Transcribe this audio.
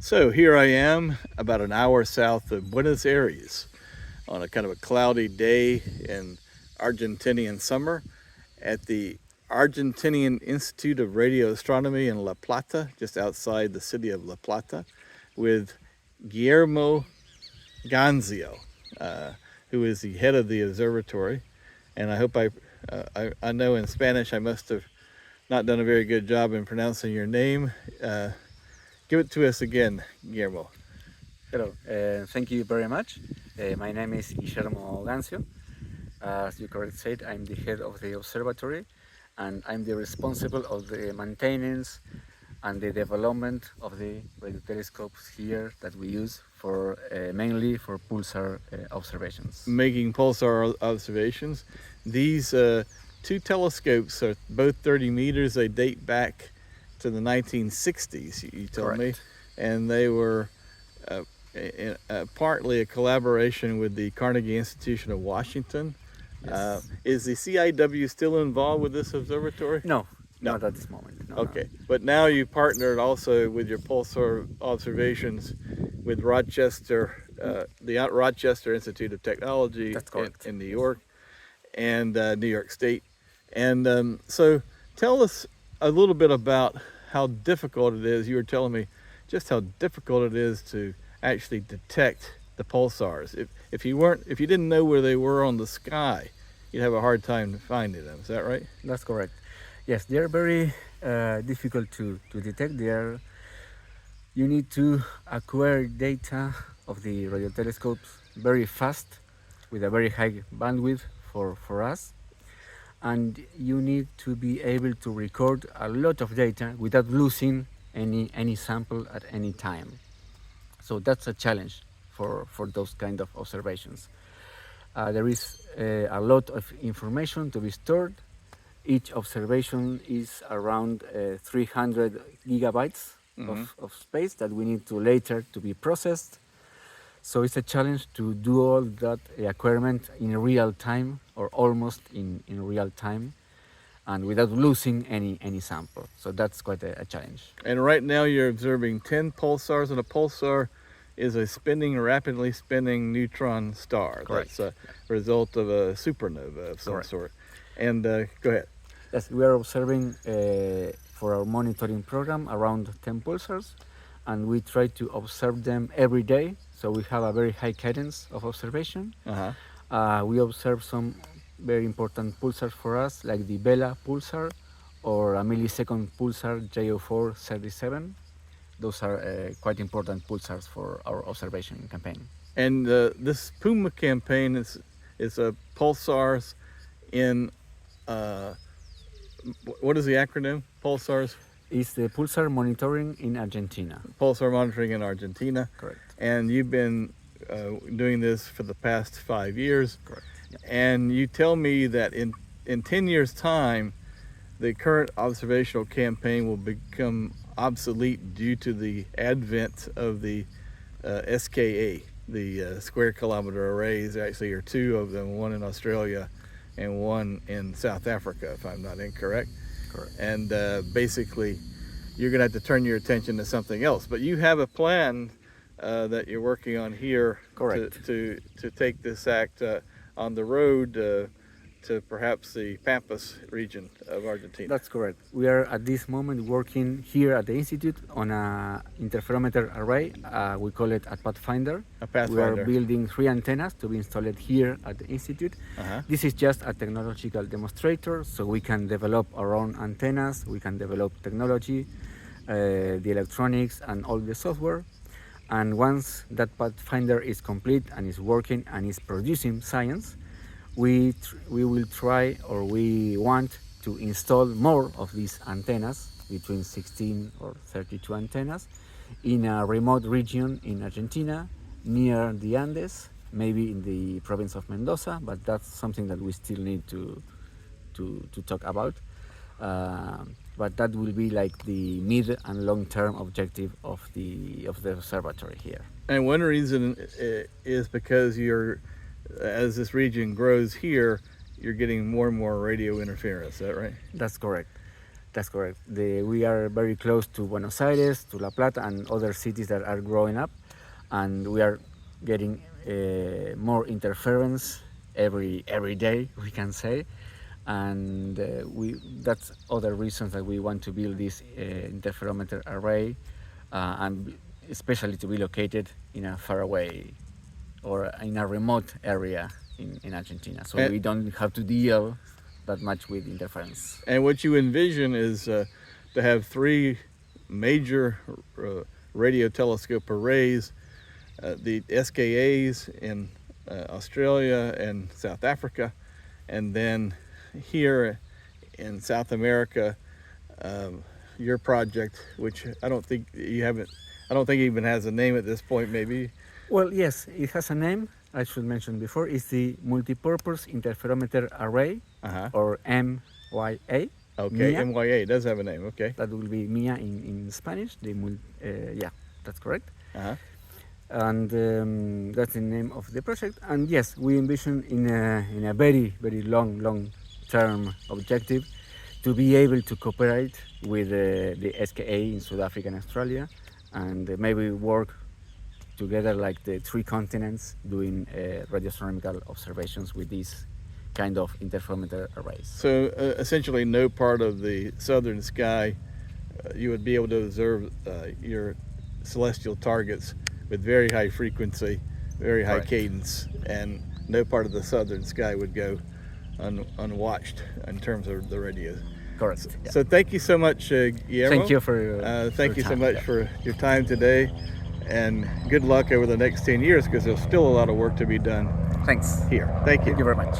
So here I am, about an hour south of Buenos Aires, on a kind of a cloudy day in Argentinian summer at the Argentinian Institute of Radioastronomy in La Plata, just outside the city of La Plata, with Guillermo Gancio, uh, who is the head of the observatory. And I hope I know in Spanish I must have not done a very good job in pronouncing your name. Give it to us again, Guillermo. Hello, thank you very much. My name is Guillermo Gancio. As you correctly said, I'm the head of the observatory and I'm the responsible of the maintenance and the development of the radio telescopes here that we use for mainly for pulsar observations. Making pulsar observations. These two telescopes are both 30 meters. They date back to the 1960s, you told me, and they were partly a collaboration with the Carnegie Institution of Washington. Yes. Is the CIW still involved with this observatory? No, No. not at this moment. No, Okay, but now you partnered also with your pulsar observations with Rochester, the Rochester Institute of Technology in New York and New York State. And so tell us a little bit about how difficult it is. You were telling me just how difficult it is to actually detect the pulsars. If you didn't know where they were on the sky, you'd have a hard time finding them. Is that right? That's correct. Yes, they are very difficult to detect. You need to acquire data of the radio telescopes very fast with a very high bandwidth for us. And you need to be able to record a lot of data without losing any sample at any time. So that's a challenge for those kind of observations. There is a lot of information to be stored. Each observation is around 300 gigabytes of space that we need to later to be processed. So it's a challenge to do all that acquirement in real time or almost in real time and without losing any sample. So that's quite a challenge. And right now you're observing 10 pulsars, and a pulsar is a rapidly spinning neutron star. Correct. That's a result of a supernova of some sort. And go ahead. Yes, we are observing for our monitoring program around 10 pulsars, and we try to observe them every day. So we have a very high cadence of observation. We observe some very important pulsars for us, like the Vela pulsar or a millisecond pulsar JO437. Those are quite important pulsars for our observation campaign. And this PuMA campaign is a pulsars in, what is the acronym? Pulsars? It's the pulsar monitoring in Argentina. Pulsar monitoring in Argentina. Correct. And you've been doing this for the past 5 years. Correct. Yep. And you tell me that in 10 years' time, the current observational campaign will become obsolete due to the advent of the SKA, the square kilometer arrays. Actually, there are two of them, one in Australia and one in South Africa, if I'm not incorrect. Correct. And basically, you're going to have to turn your attention to something else. But you have a plan that you're working on here. Correct. To take this act on the road to perhaps the Pampas region of Argentina. That's correct. We are at this moment working here at the Institute on an interferometer array. We call it a Pathfinder. A Pathfinder. We are building 3 antennas to be installed here at the Institute. This is just a technological demonstrator, so we can develop our own antennas, we can develop technology, the electronics and all the software. And once that Pathfinder is complete and is working and is producing science, we will try, or we want to install more of these antennas, between 16 or 32 antennas, in a remote region in Argentina, near the Andes, maybe in the province of Mendoza, but that's something that we still need to talk about. But that will be like the mid and long-term objective of the observatory here. And one reason is because as this region grows here, you're getting more and more radio interference. Is that right? That's correct. That's correct. We are very close to Buenos Aires, to La Plata, and other cities that are growing up, and we are getting more interference every day, we can say, and that's other reasons that we want to build this interferometer array, and especially to be located in a faraway or in a remote area in Argentina, so And- we don't have to deal that much with interference. And what you envision is to have three major radio telescope arrays, the SKAs in Australia and South Africa, and then here in South America, your project, which I don't think it even has a name at this point, maybe. Well, yes, it has a name. I should mention before. It's the Multipurpose Interferometer Array, Uh-huh. or MYA. Okay, MIA. MYA does have a name, okay. That will be MIA in Spanish. Yeah, that's correct. Uh-huh. And that's the name of the project. And yes, we envision in a very, very long term objective to be able to cooperate with the SKA in South Africa and Australia, and maybe work together like the three continents doing radioastronomical observations with these kind of interferometer arrays. So essentially no part of the southern sky you would be able to observe your celestial targets with very high frequency, very high Correct. cadence, and no part of the southern sky would go unwatched in terms of the radio. Correct. Yeah. So thank you so much, Guillermo. Thank you for your Thank for you so time. much Yeah. for your time today, and good luck over the next 10 years, because there's still a lot of work to be done Thanks. here. Thank you. Thank you very much.